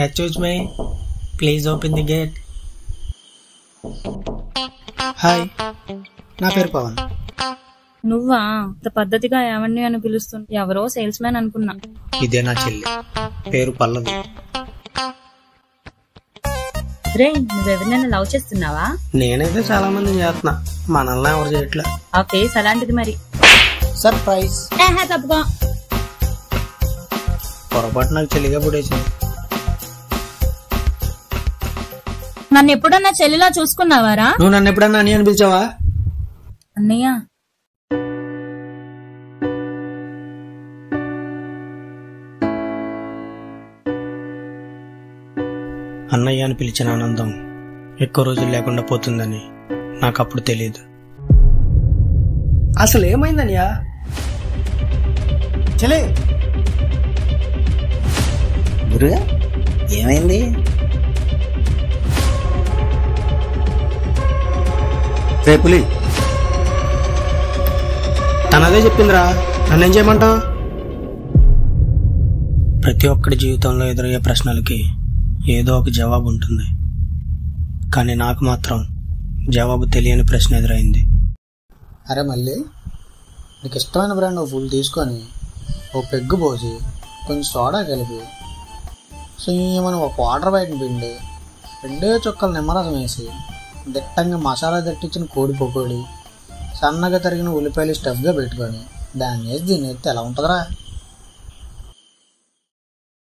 Excuse me, please open the gate. Hi, నా పేరు పవన్. నువ్వా? ఇంత పద్ధతిగా ఏమండి అని పిలుస్తుంది? ఎవరో సేల్స్ మ్యాన్ అనుకున్నా. ఇదే నా చెల్లి, పేరు పల్లవి. రే, నువ్వెవరినైనా లవ్ చేస్తున్నావా? నేనైతే చాలా మందిని చేస్తున్నా, మనల్ని ఎవరు చేయట్లే. ఆ ఫేస్ అలాంటిది మరి. సర్ప్రైజ్. తప్పుగా పొరపాటు నాకు చెల్లిగా పుడేసింది. నన్ను ఎప్పుడన్నా చెల్లిలా చూసుకున్నావారా? నువ్వు నన్ను ఎప్పుడన్నా అని అనిపించావా? అన్నయ్య, అన్నయ్య అని పిలిచిన ఆనందం ఎక్కువ రోజులు లేకుండా పోతుందని నాకు అప్పుడు తెలియదు. అసలు ఏమైందనియా? చెలే గురుగా ఏమైంది? రేపులి తనదే చెప్పిందిరా, నన్నేం చేయమంటావు? ప్రతి ఒక్కడి జీవితంలో ఎదురయ్యే ప్రశ్నలకి ఏదో ఒక జవాబు ఉంటుంది, కానీ నాకు మాత్రం జవాబు తెలియని ప్రశ్న ఎదురైంది. అరే మళ్ళీ నీకు ఇష్టమైన బ్రాండ్ ఓ ఫుల్ తీసుకొని ఓ పెగ్గు పోసి కొంచెం సోడా కలిపి మనం ఒక వాటర్ బయటను పిండి 2 చుక్కల నిమ్మరసం వేసి దిట్టంగా మసాలా దట్టించిన కోడి పకోడి సన్నగా తరిగిన ఉల్లిపాయలు స్టఫ్గా పెట్టుకొని దాన్ని వేసి దీన్ని ఎత్తే ఎలా ఉంటుందిరా?